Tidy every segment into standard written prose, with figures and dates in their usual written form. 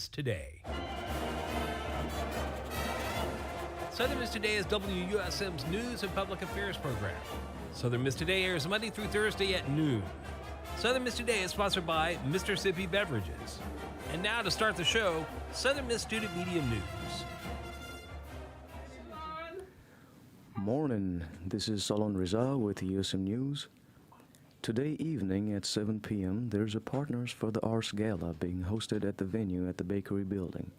Miss Today. Southern Miss Today is WUSM's news and public affairs program. Southern Miss Today airs Monday through Thursday at noon. Southern Miss Today is sponsored by Mr. Sippy Beverages. And now to start the show, Southern Miss Student Media News. Morning, this is Salon Reza with USM News. Today evening at 7 p.m. there's a Partners for the Arts Gala being hosted at the venue at the Bakery Building.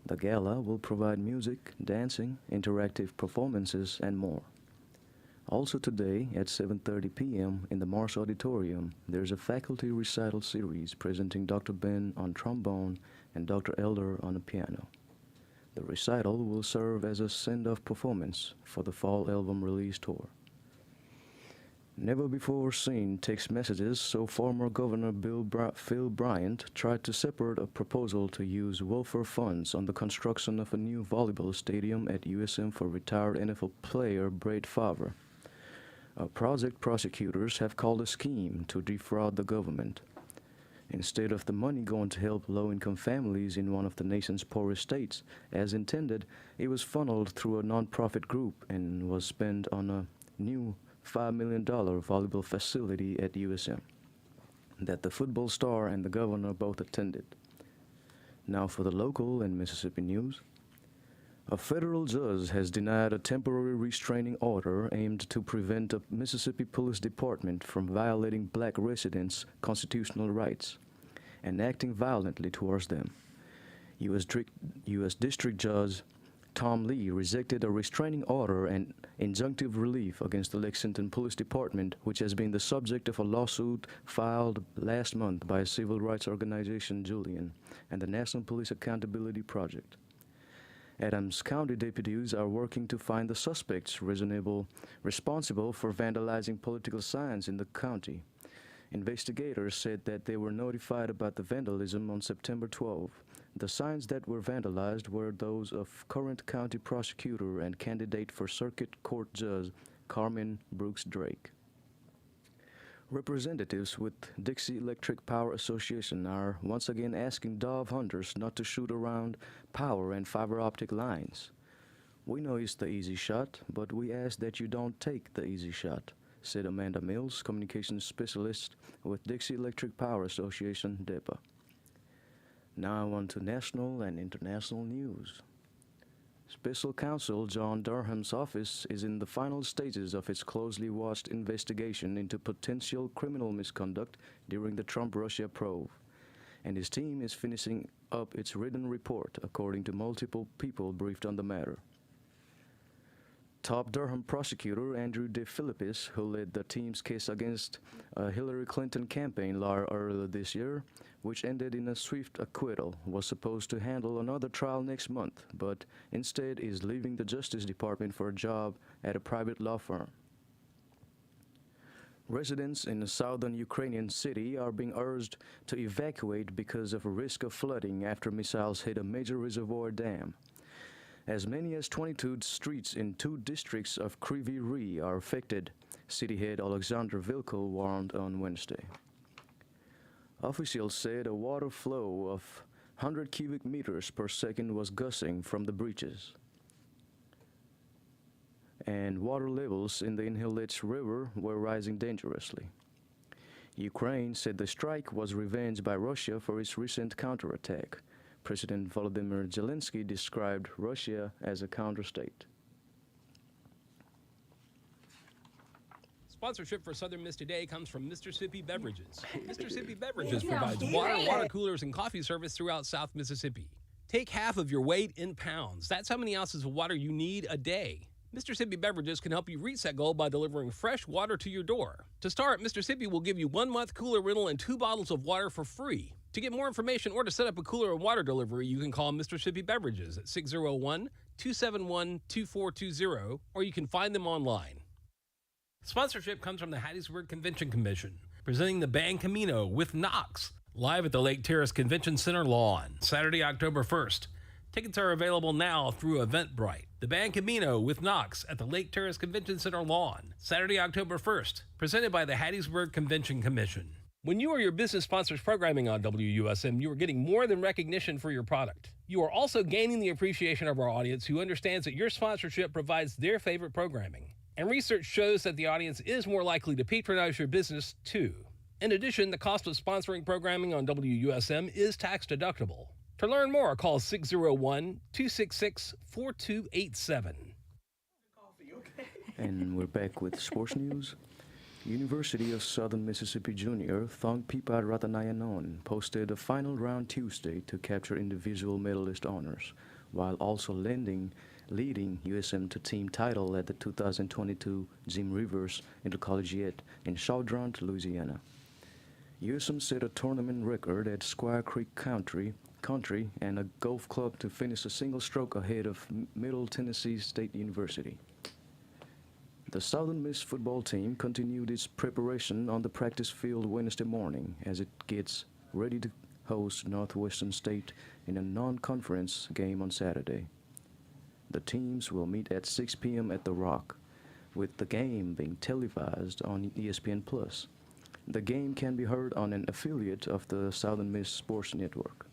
The gala will provide music, dancing, interactive performances, and more. Also today at 7:30 p.m. in the Mars Auditorium, there's a faculty recital series presenting Dr. Ben on trombone and Dr. Elder on the piano. The recital will serve as a send-off performance for the fall album release tour. Never before seen text messages, so former Governor Phil Bryant tried to support a proposal to use welfare funds on the construction of a new volleyball stadium at USM for retired NFL player Brett Favre. Project prosecutors have called a scheme to defraud the government. Instead of the money going to help low-income families in one of the nation's poorest states, as intended, it was funneled through a non-profit group and was spent on a new $5 million volleyball facility at USM that the football star and the governor both attended. Now for the local and Mississippi news. A federal judge has denied a temporary restraining order aimed to prevent the Mississippi Police Department from violating black residents' constitutional rights and acting violently towards them. U.S. District Judge Tom Lee rejected a restraining order and injunctive relief against the Lexington Police Department, which has been the subject of a lawsuit filed last month by civil rights organization Julian and the National Police Accountability Project. Adams County deputies are working to find the suspects responsible for vandalizing political signs in the county. Investigators said that they were notified about the vandalism on September 12. The signs that were vandalized were those of current county prosecutor and candidate for Circuit Court Judge Carmen Brooks Drake. Representatives with Dixie Electric Power Association are once again asking dove hunters not to shoot around power and fiber optic lines. We know it's the easy shot, but we ask that you don't take the easy shot, said Amanda Mills, communications specialist with Dixie Electric Power Association, DEPA. Now on to national and international news. Special Counsel John Durham's office is in the final stages of its closely watched investigation into potential criminal misconduct during the Trump-Russia probe, and his team is finishing up its written report, according to multiple people briefed on the matter. Top Durham prosecutor Andrew DeFilippis, who led the team's case against a Hillary Clinton campaign lawyer earlier this year, which ended in a swift acquittal, was supposed to handle another trial next month, but instead is leaving the Justice Department for a job at a private law firm. Residents in a southern Ukrainian city are being urged to evacuate because of a risk of flooding after missiles hit a major reservoir dam. As many as 22 streets in 2 districts of Kryvyi Rih are affected, city head Alexander Vilko warned on Wednesday. Officials said a water flow of 100 cubic meters per second was gushing from the breaches, and water levels in the Inhalets River were rising dangerously. Ukraine said the strike was revenge by Russia for its recent counterattack. President Volodymyr Zelensky described Russia as a counter-state. Sponsorship for Southern Miss Today comes from Mr. Sippy Beverages. Mr. Sippy Beverages provides water coolers, and coffee service throughout South Mississippi. Take half of your weight in pounds. That's how many ounces of water you need a day. Mr. Sippy Beverages can help you reach that goal by delivering fresh water to your door. To start, Mr. Sippy will give you 1-month cooler rental and 2 bottles of water for free. To get more information or to set up a cooler and water delivery, you can call Mr. Sippy Beverages at 601-271-2420, or you can find them online. Sponsorship comes from the Hattiesburg Convention Commission, presenting the band Camino with Knox, live at the Lake Terrace Convention Center lawn, Saturday, October 1st. Tickets are available now through Eventbrite. The band Camino with Knox at the Lake Terrace Convention Center lawn, Saturday, October 1st, presented by the Hattiesburg Convention Commission. When you or your business sponsors programming on WUSM, you are getting more than recognition for your product. You are also gaining the appreciation of our audience who understands that your sponsorship provides their favorite programming. And research shows that the audience is more likely to patronize your business, too. In addition, the cost of sponsoring programming on WUSM is tax deductible. To learn more, call 601-266-4287. And we're back with sports news. University of Southern Mississippi Junior Thong Pipat Ratanayanon posted a final round Tuesday to capture individual medalist honors, while also leading USM to team title at the 2022 Jim Rivers Intercollegiate in Chaudron, Louisiana. USM set a tournament record at Squire Creek Country and a golf club to finish a single stroke ahead of Middle Tennessee State University. The Southern Miss football team continued its preparation on the practice field Wednesday morning as it gets ready to host Northwestern State in a non-conference game on Saturday. The teams will meet at 6 p.m. at The Rock, with the game being televised on ESPN+. The game can be heard on an affiliate of the Southern Miss Sports Network.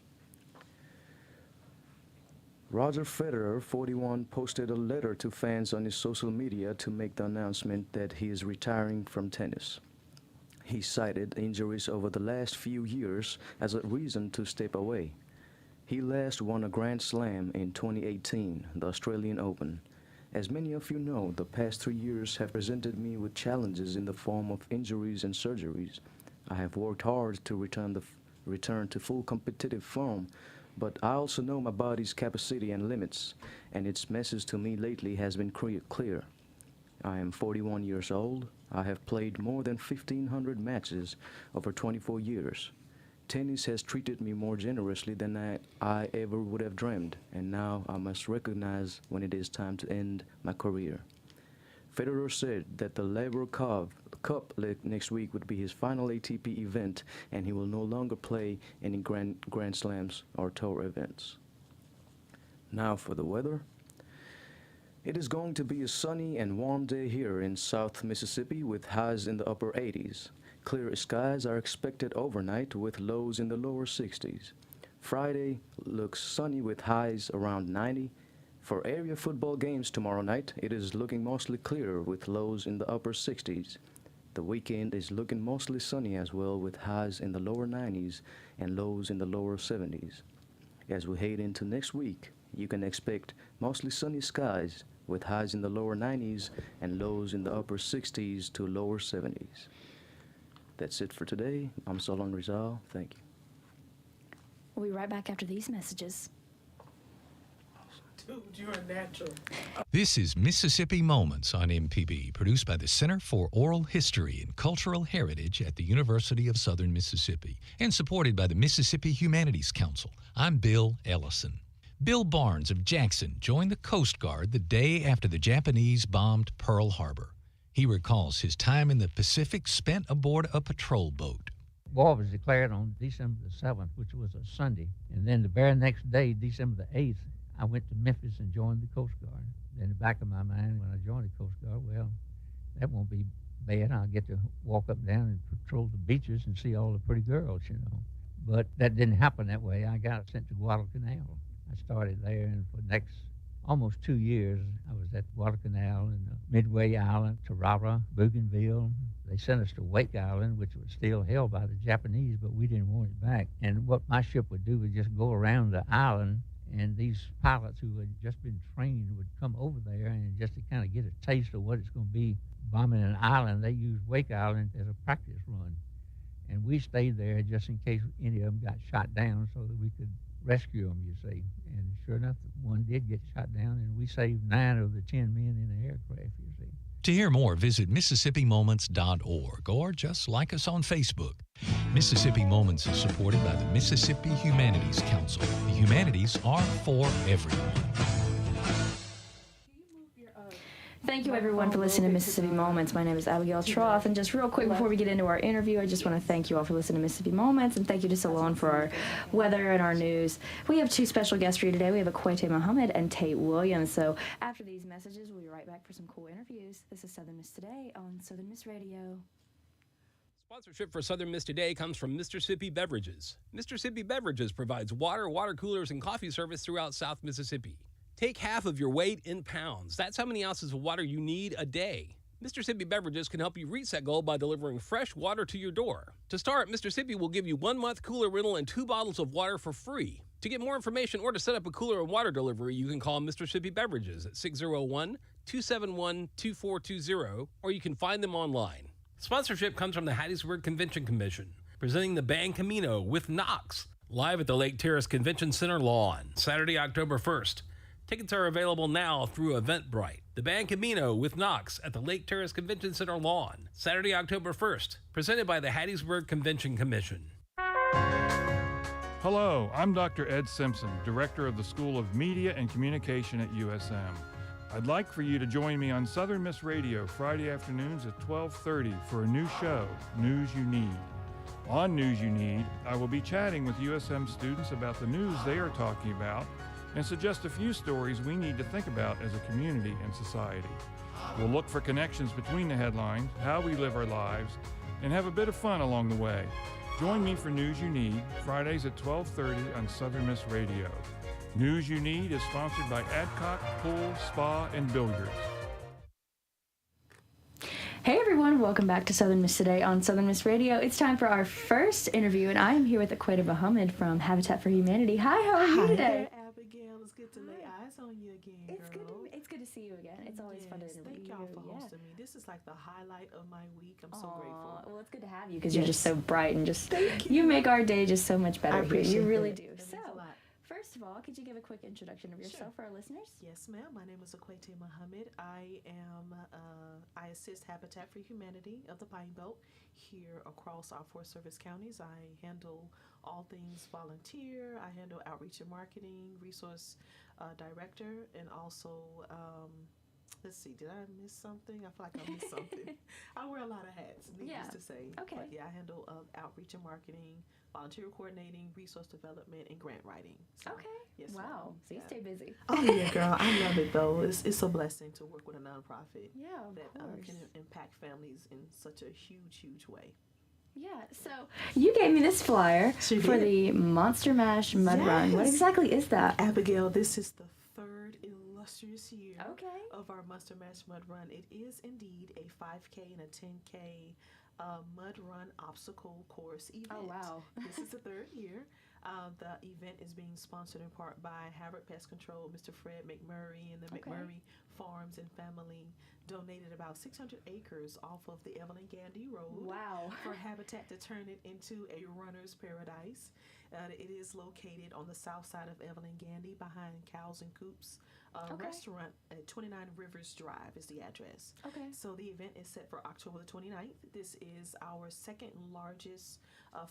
Roger Federer, 41, posted a letter to fans on his social media to make the announcement that he is retiring from tennis. He cited injuries over the last few years as a reason to step away. He last won a Grand Slam in 2018, the Australian Open. As many of you know, the past 3 years have presented me with challenges in the form of injuries and surgeries. I have worked hard to return to full competitive form, but I also know my body's capacity and limits, and its message to me lately has been clear. I am 41 years old. I have played more than 1,500 matches over 24 years. Tennis has treated me more generously than I ever would have dreamed, and now I must recognize when it is time to end my career. Federer said that the Laver Cup next week would be his final ATP event, and he will no longer play any Grand Slams or tour events. Now for the weather. It is going to be a sunny and warm day here in South Mississippi with highs in the upper 80s. Clear skies are expected overnight with lows in the lower 60s. Friday looks sunny with highs around 90. For area football games tomorrow night, it is looking mostly clear with lows in the upper 60s. The weekend is looking mostly sunny as well with highs in the lower 90s and lows in the lower 70s. As we head into next week, you can expect mostly sunny skies with highs in the lower 90s and lows in the upper 60s to lower 70s. That's it for today. I'm Solon Rizal. Thank you. We'll be right back after these messages. Dude, you're a natural. This is Mississippi Moments on MPB, produced by the Center for Oral History and Cultural Heritage at the University of Southern Mississippi and supported by the Mississippi Humanities Council. I'm Bill Ellison. Bill Barnes of Jackson joined the Coast Guard the day after the Japanese bombed Pearl Harbor. He recalls his time in the Pacific spent aboard a patrol boat. War was declared on December the 7th, which was a Sunday. And then the very next day, December the 8th, I went to Memphis and joined the Coast Guard. In the back of my mind, when I joined the Coast Guard, well, that won't be bad. I'll get to walk up and down and patrol the beaches and see all the pretty girls, you know. But that didn't happen that way. I got sent to Guadalcanal. I started there, and for the next almost 2 years, I was at Guadalcanal and Midway Island, Tarara, Bougainville. They sent us to Wake Island, which was still held by the Japanese, but we didn't want it back. And what my ship would do was just go around the island, and these pilots who had just been trained would come over there, and just to kind of get a taste of what it's going to be bombing an island, they used Wake Island as a practice run. And we stayed there just in case any of them got shot down so that we could rescue them, you see. And sure enough, one did get shot down, and we saved 9 of the 10 men in the aircraft, you see. To hear more, visit MississippiMoments.org or just like us on Facebook. Mississippi Moments is supported by the Mississippi Humanities Council. The humanities are for everyone. Thank you, everyone, for listening to Mississippi Moments. My name is Abigail Troth, and just real quick before we get into our interview, I just want to thank you all for listening to Mississippi Moments, and thank you to Salon for our weather and our news. We have 2 special guests for you today. We have Akwete Muhammad and Tate Williams. So after these messages, we'll be right back for some cool interviews. This is Southern Miss Today on Southern Miss Radio. Sponsorship for Southern Miss Today comes from Mississippi Beverages. Mississippi Beverages provides water, water coolers, and coffee service throughout South Mississippi. Take half of your weight in pounds. That's how many ounces of water you need a day. Mississippi Beverages can help you reach that goal by delivering fresh water to your door. To start, Mississippi will give you 1 month cooler rental and 2 bottles of water for free. To get more information or to set up a cooler and water delivery, you can call Mississippi Beverages at 601-271-2420, or you can find them online. Sponsorship comes from the Hattiesburg Convention Commission, presenting the band Camino with Knox, live at the Lake Terrace Convention Center lawn, Saturday, October 1st. Tickets are available now through Eventbrite. The band Camino with Knox at the Lake Terrace Convention Center lawn, Saturday, October 1st, presented by the Hattiesburg Convention Commission. Hello, I'm Dr. Ed Simpson, Director of the School of Media and Communication at USM. I'd like for you to join me on Southern Miss Radio Friday afternoons at 12:30 for a new show, News You Need. On News You Need, I will be chatting with USM students about the news they are talking about and suggest a few stories we need to think about as a community and society. We'll look for connections between the headlines, how we live our lives, and have a bit of fun along the way. Join me for News You Need, Fridays at 12:30 on Southern Miss Radio. News You Need is sponsored by Adcock Pool, Spa, and Billiards. Hey everyone, welcome back to Southern Miss Today on Southern Miss Radio. It's time for our first interview, and I am here with Equator Muhammad from Habitat for Humanity. Hi, how are you today? Hi there, Abigail. It's good to lay eyes on you again, girl. It's good to see you again. It's always fun to interview Thank you. y'all for hosting me. This is like the highlight of my week. I'm so grateful. Well, it's good to have you because you're just so bright and just you make our day just so much better I here. appreciate You really that. do. That means So, a lot. first of all, could you give a quick introduction of yourself for our listeners? Yes, ma'am. My name is Equate Muhammad. I assist Habitat for Humanity of the Pine Belt here across our 4 service counties. I handle all things volunteer. I handle outreach and marketing, resource director, and also let's see, did I miss something? I feel like I missed something. I wear a lot of hats, needless to say. Okay. But yeah, I handle outreach and marketing, volunteer coordinating, resource development, and grant writing. So, Okay. yes, Wow. ma'am. So you Yeah. stay busy. Oh yeah, girl, I love it though. It's a blessing to work with a nonprofit Yeah, of that course. can impact families in such a huge way. Yeah, so you gave me this flyer She for did. the Monster Mash Mud Run. What Yes. exactly is that? Abigail, this is the 3rd illustrious year Okay. of our Monster Mash Mud Run. It is indeed a 5K and a 10K mud run obstacle course event. Oh, wow. This is the 3rd year. The event is being sponsored in part by Havard Pest Control. Mr. Fred McMurray and the Okay. McMurray Farms and family donated about 600 acres off of the Evelyn Gandy Road. Wow. For Habitat to turn it into a runner's paradise. It is located on the south side of Evelyn Gandy behind Cows and Coops Okay. restaurant at 29 Rivers Drive is the address. Okay. So the event is set for October the 29th. This is our 2nd largest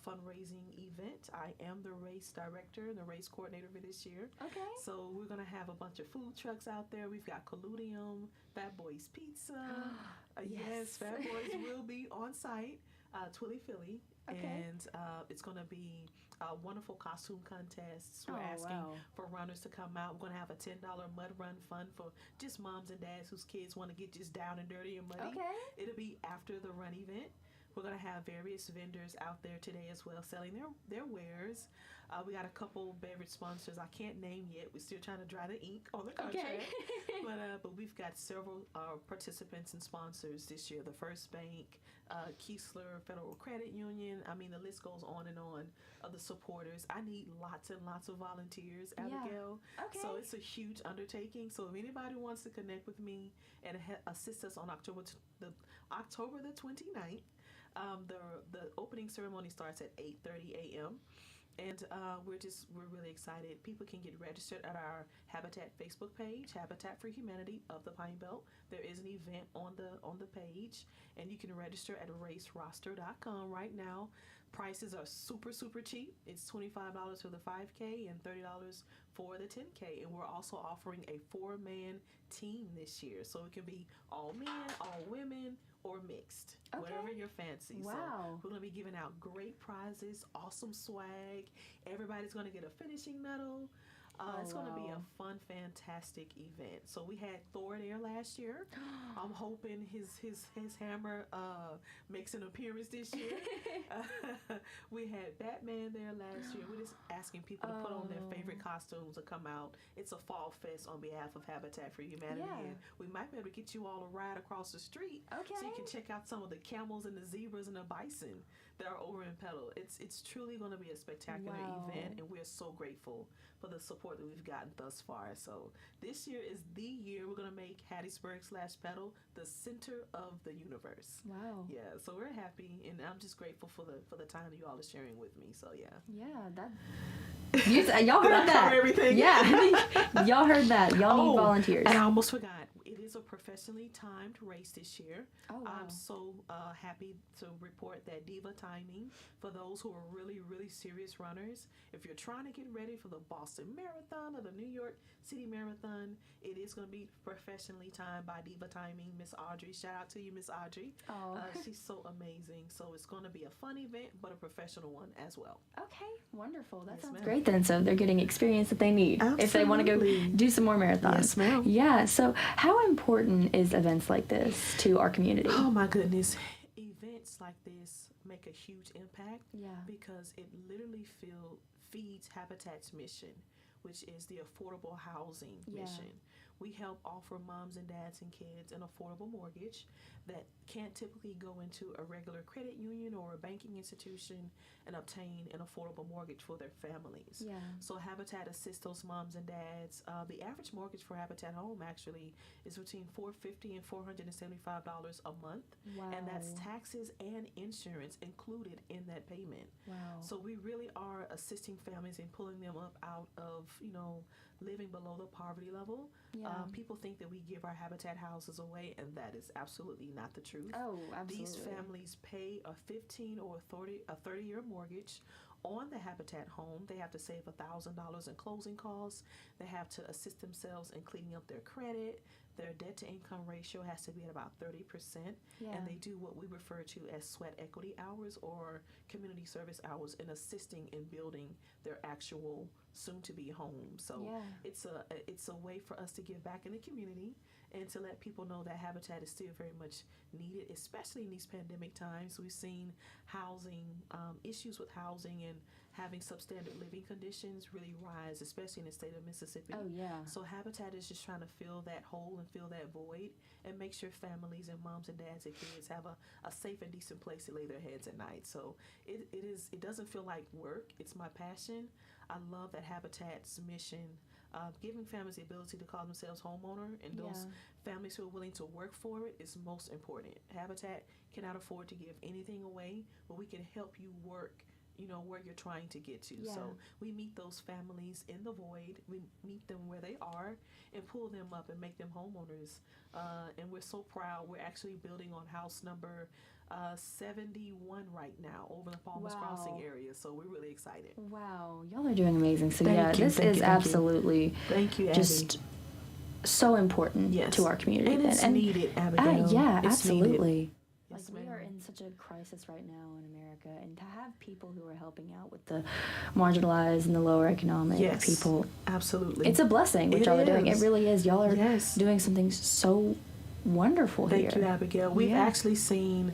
fundraising event. I am the race director and the race coordinator for this year. Okay. So we're going to have a bunch of food trucks out there. We've got Colludium, Fat Boys Pizza. Yes, Fat Boys will be on site, Twilly Philly. Okay. And it's going to be wonderful costume contests. We're Oh, asking wow. for runners to come out. We're going to have a $10 mud run fund for just moms and dads whose kids want to get just down and dirty and muddy. Okay. It'll be after the run event. We're going to have various vendors out there today as well selling their wares. We got a couple beverage sponsors I can't name yet. We're still trying to dry the ink on the contract. Okay. But we've got several participants and sponsors this year. The First Bank, Keesler Federal Credit Union. I mean, the list goes on and on of the supporters. I need lots and lots of volunteers, Yeah. Abigail. Okay. So it's a huge undertaking. So if anybody wants to connect with me and assist us on October the 29th, the opening ceremony starts at 8:30 a.m. And we're really excited. People can get registered at our Habitat Facebook page, Habitat for Humanity of the Pine Belt. There is an event on the page, and you can register at raceroster.com right now. Prices are super cheap. It's $25 for the 5K and $30 for the 10K. And we're also offering a 4-man team this year, so it can be all men, all women, or mixed, whatever your fancy. Wow. So we're going to be giving out great prizes, awesome swag. Everybody's going to get a finishing medal. It's going to be wow. a fun, fantastic event. So we had Thor there last year. I'm hoping his hammer makes an appearance this year. We had Batman there last year. We're just asking people to put on their favorite costumes to come out. It's a fall fest on behalf of Habitat for Humanity, Yeah. and we might be able to get you all a ride across the street, Okay. so you can check out some of the camels and the zebras and the bison that are over in Petal. It's truly going to be a spectacular Wow. event, and we're so grateful for the support that we've gotten thus far. So this year is the year we're going to make Hattiesburg/Petal the center of the universe. Wow. Yeah, so we're happy, and I'm just grateful for the time that you all are sharing with me. So yeah. Yeah, that. Y'all heard I that? cover everything? Yeah, y'all heard that. Y'all need volunteers. And I almost forgot. It is a professionally timed race this year. Oh, wow. I'm so happy to report that Diva Timing, for those who are really, really serious runners, if you're trying to get ready for the Boston Marathon or the New York City Marathon, it is going to be professionally timed by Diva Timing, Miss Audrey. Shout out to you, Miss Audrey. Oh. She's so amazing. So it's going to be a fun event, but a professional one as well. Okay, wonderful. That Yes, sounds ma'am. great then. So they're getting experience that they need if they want to go Absolutely. do some more marathons. Yes, ma'am. Yeah. So how important is events like this to our community? Oh my goodness. Events like this make a huge impact Yeah. because it literally feeds Habitat's mission, which is the affordable housing Yeah. mission. We help offer moms and dads and kids an affordable mortgage that can't typically go into a regular credit union or a banking institution and obtain an affordable mortgage for their families. Yeah. So Habitat assists those moms and dads. The average mortgage for Habitat Home actually is between $450 and $475 a month, Wow. and that's taxes and insurance included in that payment. Wow. So we really are assisting families in pulling them up out of, living below the poverty level. Yeah. People think that we give our Habitat houses away, and that is absolutely not the truth. Oh, absolutely. These families pay a 15 or a 30-year mortgage on the Habitat home. They have to save $1,000 in closing costs. They have to assist themselves in cleaning up their credit. Their debt to income ratio has to be at about 30%. Yeah. And they do what we refer to as sweat equity hours or community service hours in assisting in building their actual soon-to-be home. So Yeah. it's a way for us to give back in the community and to let people know that Habitat is still very much needed, especially in these pandemic times. We've seen housing, issues with housing and having substandard living conditions really rise, especially in the state of Mississippi. Oh, yeah. So Habitat is just trying to fill that hole and fill that void and make sure families and moms and dads and kids have a safe and decent place to lay their heads at night. So it doesn't feel like work. It's my passion. I love that Habitat's mission, giving families the ability to call themselves homeowner, and those families who are willing to work for it is most important. Habitat cannot afford to give anything away, but we can help you work where you're trying to get to. Yeah. So we meet those families in the void. We meet them where they are and pull them up and make them homeowners. And we're so proud. We're actually building on house number 71 right now over the Palmer's Wow. Crossing area. So we're really excited. Wow. Y'all are doing amazing. So Thank yeah, you, this thank is you, thank you. absolutely Thank you, Abby. just so important Yes. to our community. And it's needed, Abigail. Yeah, It's needed. absolutely. Yes, Like we are ma'am. in such a crisis right now in America, and to have people who are helping out with the marginalized and the lower economic Yes. people, Absolutely. it's a blessing what It y'all are doing. It is. really is. Y'all are Yes. doing something so wonderful here. Thank you, Abigail. We've Yeah. actually seen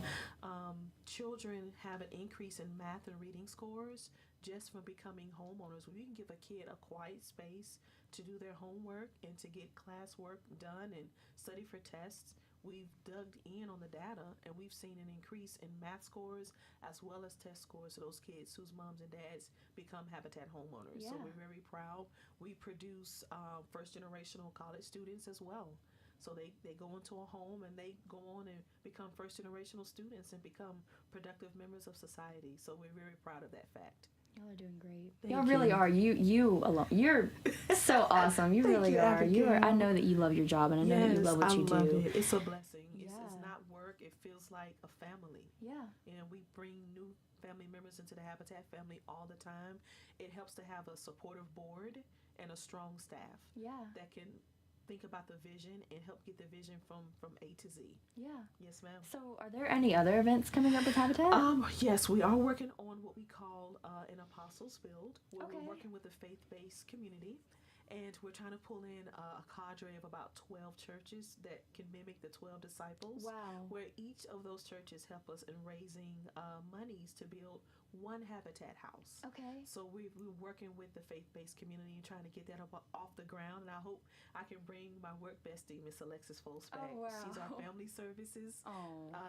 children have an increase in math and reading scores just from becoming homeowners. When you can give a kid a quiet space to do their homework and to get classwork done and study for tests, we've dug in on the data and we've seen an increase in math scores as well as test scores of those kids whose moms and dads become Habitat homeowners. So Yeah. we're very proud. We produce first generational college students as well. So they go into a home and they go on and become first generational students and become productive members of society. So we're very proud of that fact. Y'all are doing great. Thank Y'all really you. are. You alone. You're so awesome. You Thank really you, are. You are. I Abigail. know that you love your job, and I know that you love what you love do. it. It's a blessing. It's Yeah. not work. It feels like a family. Yeah. And we bring new family members into the Habitat family all the time. It helps to have a supportive board and a strong staff Yeah. that can think about the vision and help get the vision from A to Z. Yeah. Yes, ma'am. So, are there any other events coming up with Habitat? Yes, we are working on what we call an Apostles Build, where Okay. we're working with a faith-based community, And we're trying to pull in a cadre of about 12 churches that can mimic the 12 disciples. Wow. Where each of those churches help us in raising monies to build one Habitat house. Okay. So we're working with the faith-based community and trying to get that off the ground. And I hope I can bring my work bestie, Miss Alexis Folks, back. Oh, wow. She's our family services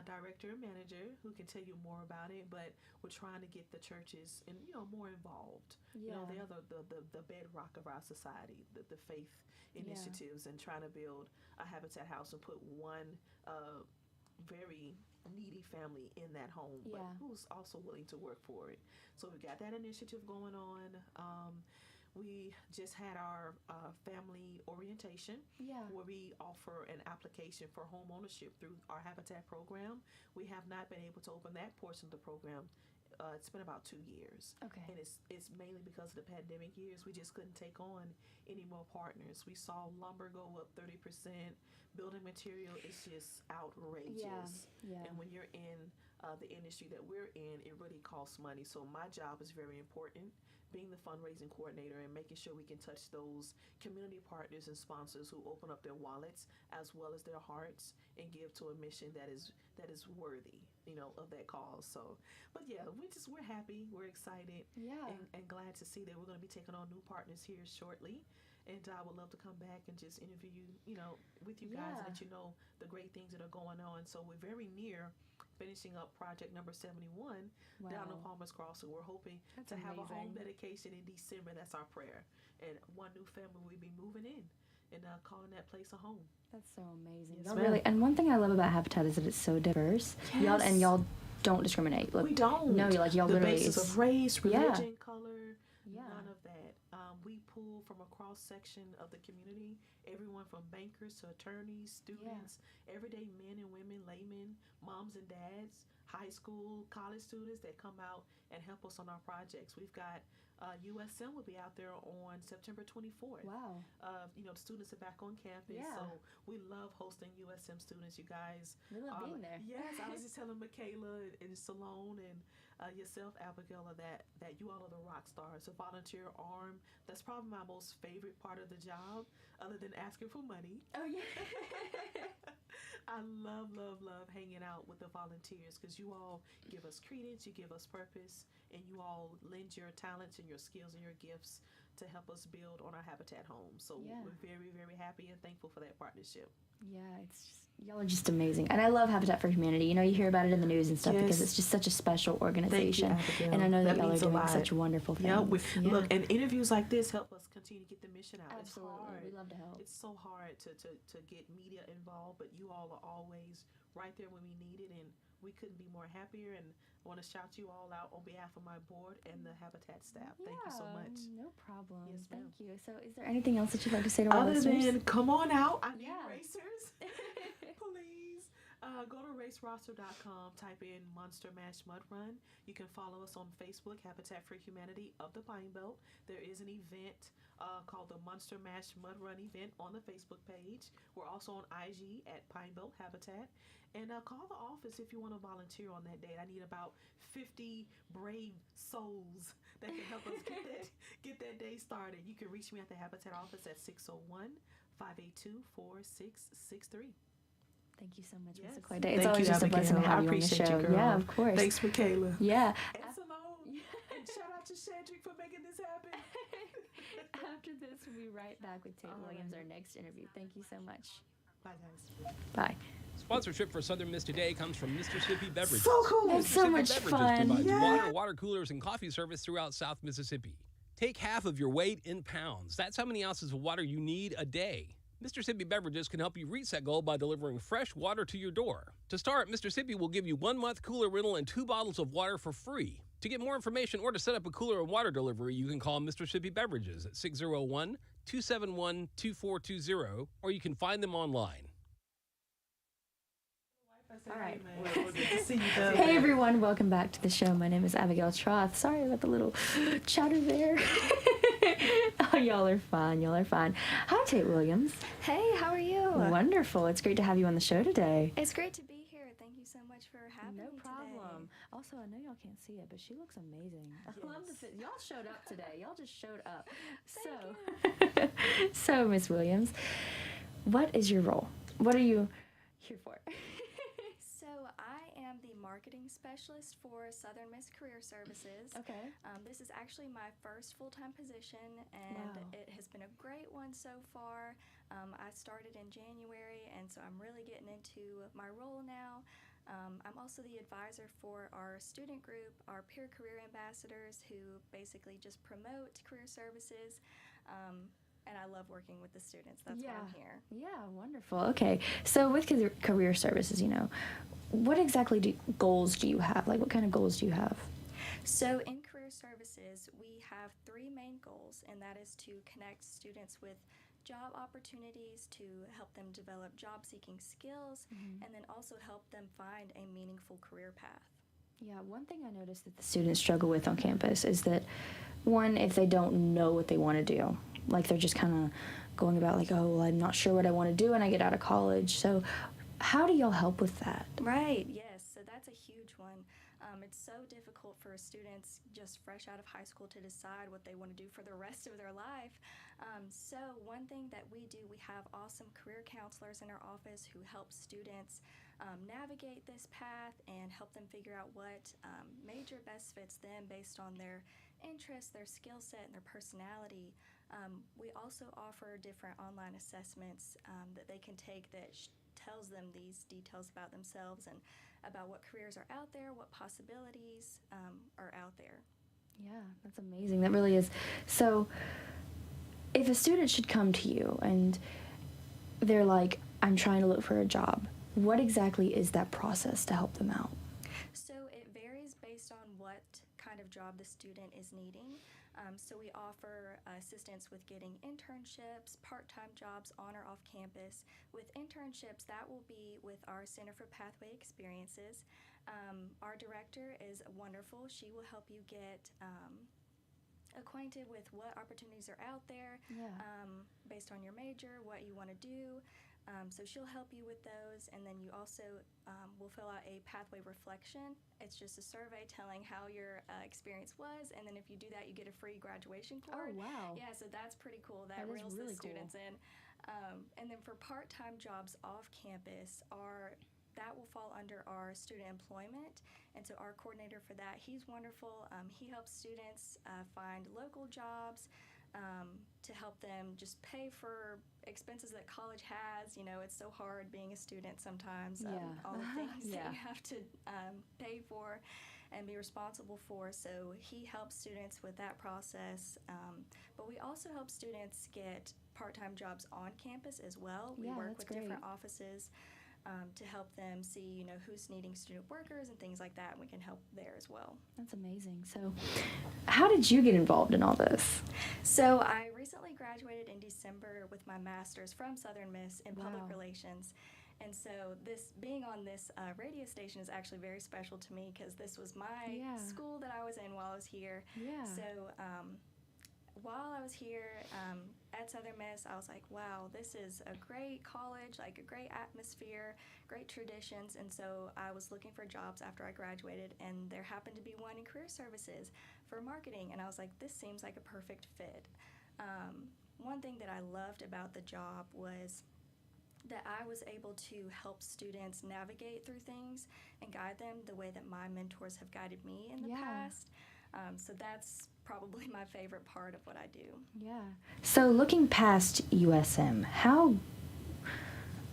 director and manager who can tell you more about it. But we're trying to get the churches and more involved. Yeah. They are the bedrock of our society, the faith initiatives, and trying to build a Habitat house and put one very needy family in that home, but who's also willing to work for it. So we got that initiative going on. We just had our family orientation, where we offer an application for home ownership through our Habitat program. We have not been able to open that portion of the program. It's been about 2 years. Okay. And it's mainly because of the pandemic years. We just couldn't take on any more partners. We saw lumber go up 30%. Building material is just outrageous. Yeah. And when you're in the industry that we're in, it really costs money. So my job is very important, being the fundraising coordinator and making sure we can touch those community partners and sponsors who open up their wallets as well as their hearts and give to a mission that is worthy, of that cause. So, but yeah, we're happy, we're excited, and glad to see that we're going to be taking on new partners here shortly. And I would love to come back and just interview you, with you guys and let you know the great things that are going on. So we're very near finishing up project number 71 down in Palmer's Crossing. We're hoping to have a home dedication in December. That's our prayer. And one new family will be moving in and calling that place a home. That's so amazing. Yes, Y'all ma'am. really, and one thing I love about Habitat is that it's so diverse. Yes. Y'all don't discriminate. Look, We don't. No, y'all the literally. basis it's- of race, Yeah. religion, color, Yeah. none of that. We pull from a cross section of the community, everyone from bankers to attorneys, students, everyday men and women, laymen, moms and dads, high school, college students that come out and help us on our projects. We've got USM will be out there on September 24th. Wow. The students are back on campus, Yeah. so we love hosting USM students. You guys, We love being there. Yes, I was just telling Michaela and Salone and yourself, Abigail, that you all are the rock stars. A volunteer arm. That's probably my most favorite part of the job, other than asking for money. Oh yeah. I love hanging out with the volunteers because you all give us credence, you give us purpose, and you all lend your talents and your skills and your gifts to help us build on our Habitat home. So we're very, very happy and thankful for that partnership. Yeah, it's just, y'all are just amazing, and I love Habitat for Humanity. You hear about it in the news and stuff because it's just such a special organization. Abigail. And I know that y'all are means a doing lot. such wonderful things. Yeah, look, and interviews like this help us continue to get the mission out. Absolutely, It's hard. we love to help. It's so hard to get media involved, but you all are always right there when we need it, and we couldn't be more happier. And I want to shout you all out on behalf of my board and the Habitat staff. Thank you so much. No problem. Yes, ma'am. Thank you. So, is there anything else that you'd like to say to our Other listeners? than come on out, I need Yeah. racers. Please go to raceroster.com, type in Monster Mash Mud Run. You can follow us on Facebook, Habitat for Humanity of the Pine Belt. There is an event called the Monster Mash Mud Run event on the Facebook page. We're also on IG at Pine Belt Habitat. And call the office if you want to volunteer on that day. I need about 50 brave souls that can help us get that day started. You can reach me at the Habitat office at 601-582-4663. Thank you so much, Yes. Ms. Clay. It's Thank always you, just a blessing to Abigail. have I you on the appreciate show. you, girl. Yeah, of course. Thanks, Michaela. Yeah. And Simone. And shout out to Shedrick for making this happen. After this, we'll be right back with Tate Williams, our next interview. Thank you so much. Bye, guys. Bye. Sponsorship for Southern Miss today comes from Mississippi Beverages. So cool. That's so Mississippi much Beverages fun. provides Yeah. water, water coolers, and coffee service throughout South Mississippi. Take half of your weight in pounds. That's how many ounces of water you need a day. Mississippi Beverages can help you reach that goal by delivering fresh water to your door. To start, Mississippi will give you 1 month cooler rental and 2 bottles of water for free. To get more information or to set up a cooler and water delivery, you can call Mississippi Beverages at 601-271-2420, or you can find them online. All right. Good to see you, though. Hey everyone, welcome back to the show. My name is Abigail Troth. Sorry about the little chatter there. Oh, y'all are fine. Y'all are fine. Hi, Tate Williams. Hey, how are you? Wonderful. It's great to have you on the show today. It's great to be here. Thank you so much for having No me problem. today. Also, I know y'all can't see it, but she looks amazing. I love the fit. Y'all showed up today. Y'all just showed up. So, Miss Williams, what is your role? What are you here for? So I am the marketing specialist for Southern Miss Career Services. Okay. This is actually my first full-time position, and Wow. it has been a great one so far. I started in January, and so I'm really getting into my role now. I'm also the advisor for our student group, our peer career ambassadors, who basically just promote career services. And I love working with the students. That's why I'm here. Yeah, wonderful. Okay. So with career services, what exactly goals do you have? Like, what kind of goals do you have? So in career services, we have three main goals, and that is to connect students with job opportunities, to help them develop job-seeking skills, and then also help them find a meaningful career path. Yeah, one thing I noticed that the students struggle with on campus is that, one, if they don't know what they want to do, like they're just kind of going about like, oh, well, I'm not sure what I want to do when I get out of college. So how do y'all help with that? Right, yes. So that's a huge one. It's so difficult for students just fresh out of high school to decide what they want to do for the rest of their life. So one thing that we do, we have awesome career counselors in our office who help students navigate this path and help them figure out what major best fits them based on their interests, their skill set, and their personality. We also offer different online assessments that they can take that tells them these details about themselves and about what careers are out there, what possibilities are out there. Yeah, that's amazing. That really is. So if a student should come to you and they're like, I'm trying to look for a job, what exactly is that process to help them out? So it varies based on what kind of job the student is needing. So we offer assistance with getting internships, part-time jobs on or off campus. With internships, that will be with our Center for Pathway Experiences. Our director is wonderful. She will help you get acquainted with what opportunities are out there based on your major, what you want to do. So she'll help you with those, and then you also will fill out a pathway reflection. It's just a survey telling how your experience was, and then if you do that, you get a free graduation card. Oh, wow. Yeah, so that's pretty cool. That That is reels really the students in. And then for part-time jobs off campus, that will fall under our student employment, and so our coordinator for that, he's wonderful. He helps students find local jobs, to help them just pay for expenses that college has. It's so hard being a student sometimes, all the things that you have to pay for and be responsible for. So he helps students with that process. But we also help students get part-time jobs on campus as well. We work with different offices to help them see, who's needing student workers and things like that, and we can help there as well. That's amazing. So how did you get involved in all this? So I recently graduated in December with my master's from Southern Miss in public relations. And so being on this radio station is actually very special to me because this was my school that I was in while I was here. Yeah. So while I was here at Southern Miss, I was like, wow, this is a great college, like a great atmosphere, great traditions. And so I was looking for jobs after I graduated, and there happened to be one in career services for marketing. And I was like, this seems like a perfect fit. One thing that I loved about the job was that I was able to help students navigate through things and guide them the way that my mentors have guided me in the past. So that's probably my favorite part of what I do. Yeah. So looking past USM, how,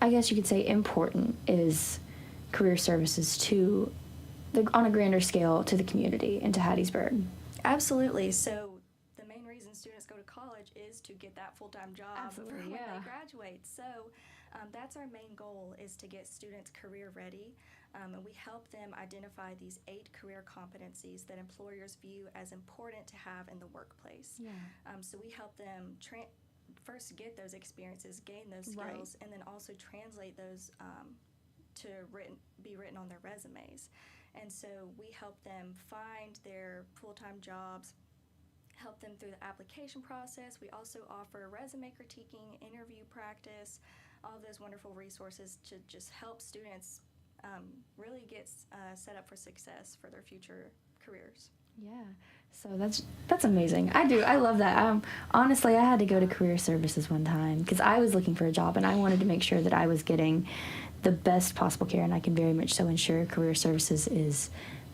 I guess you could say, important is career services on a grander scale, to the community and to Hattiesburg? Absolutely. So the main reason students go to college is to get that full-time job for when they graduate. So that's our main goal, is to get students career ready. And we help them identify these 8 career competencies that employers view as important to have in the workplace. Yeah. So we help them first get those experiences, gain those skills, and then also translate those to be written on their resumes. And so we help them find their full-time jobs, help them through the application process. We also offer resume critiquing, interview practice, all of those wonderful resources to just help students really get set up for success for their future careers. Yeah, so that's amazing. I love that. Honestly, I had to go to career services one time because I was looking for a job and I wanted to make sure that I was getting the best possible care, and I can very much so ensure career services is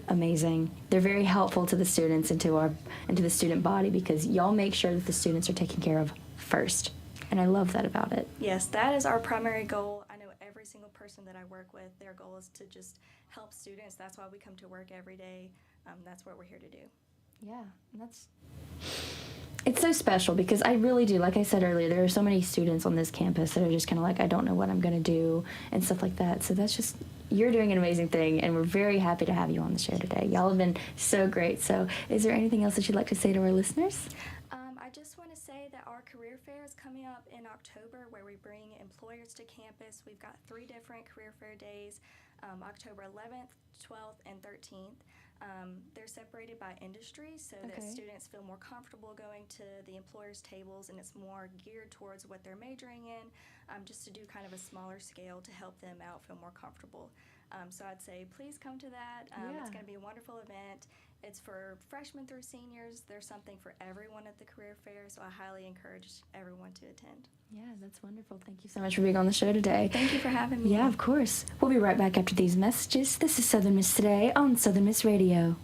amazing. They're very helpful to the students and to the student body because y'all make sure that the students are taken care of first, and I love that about it. Yes, that is our primary goal. I know every single person that I work with, their goal is to just help students. That's why we come to work every day. That's what we're here to do. Yeah, it's so special because I really do, like I said earlier, there are so many students on this campus that are just kind of like, I don't know what I'm going to do and stuff like that. So that's just, you're doing an amazing thing, and we're very happy to have you on the show today. Y'all have been so great. So is there anything else that you'd like to say to our listeners? I just want to say that our career fair is coming up in October, where we bring employers to campus. We've got 3 different career fair days, October 11th, 12th, and 13th. They're separated by industry so that students feel more comfortable going to the employers' tables, and it's more geared towards what they're majoring in, just to do kind of a smaller scale to help them out feel more comfortable. So I'd say please come to that. It's going to be a wonderful event. It's for freshmen through seniors. There's something for everyone at the career fair, so I highly encourage everyone to attend. Yeah, that's wonderful. Thank you so much for being on the show today. Thank you for having me. Yeah, of course. We'll be right back after these messages. This is Southern Miss Today on Southern Miss Radio.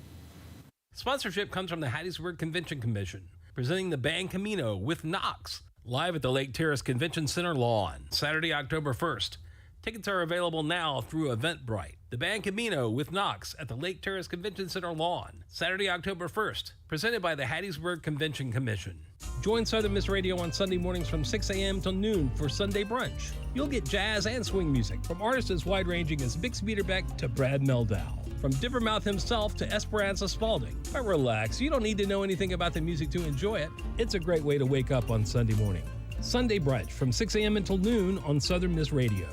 Sponsorship comes from the Hattiesburg Convention Commission, presenting the band Camino with Knox, live at the Lake Terrace Convention Center lawn, Saturday, October 1st. Tickets are available now through Eventbrite. The band Camino with Knox at the Lake Terrace Convention Center lawn, Saturday, October 1st, presented by the Hattiesburg Convention Commission. Join Southern Miss Radio on Sunday mornings from 6 a.m. till noon for Sunday brunch. You'll get jazz and swing music from artists as wide-ranging as Bix Beiderbecke to Brad Meldau, from Dippermouth himself to Esperanza Spalding. But relax, you don't need to know anything about the music to enjoy it. It's a great way to wake up on Sunday morning. Sunday brunch from 6 a.m. until noon on Southern Miss Radio.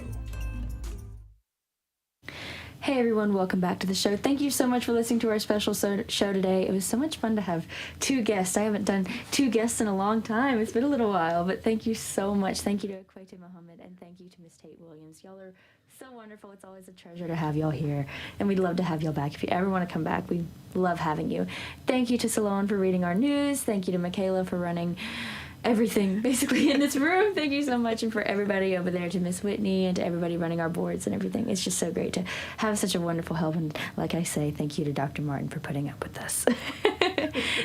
Hey everyone, welcome back to the show. Thank you so much for listening to our special show today. It was so much fun to have 2 guests. I haven't done 2 guests in a long time. It's been a little while, but thank you so much. Thank you to Equate Muhammad, and thank you to Miss Tate Williams. Y'all are so wonderful. It's always a treasure to have y'all here, and we'd love to have y'all back. If you ever want to come back, we love having you. Thank you to Salone for reading our news. Thank you to Michaela for running everything basically in this room. Thank you so much, and for everybody over there, to Miss Whitney and to everybody running our boards and everything. It's just so great to have such a wonderful help, and like I say, thank you to Dr. Martin for putting up with us.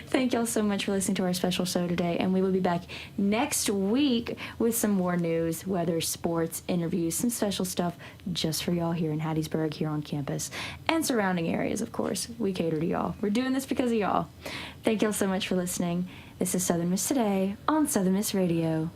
Thank y'all so much for listening to our special show today, and we will be back next week with some more news, weather, sports, interviews, some special stuff just for y'all here in Hattiesburg, here on campus, and surrounding areas, of course. We cater to y'all. We're doing this because of y'all. Thank y'all so much for listening. This is Southern Miss Today on Southern Miss Radio.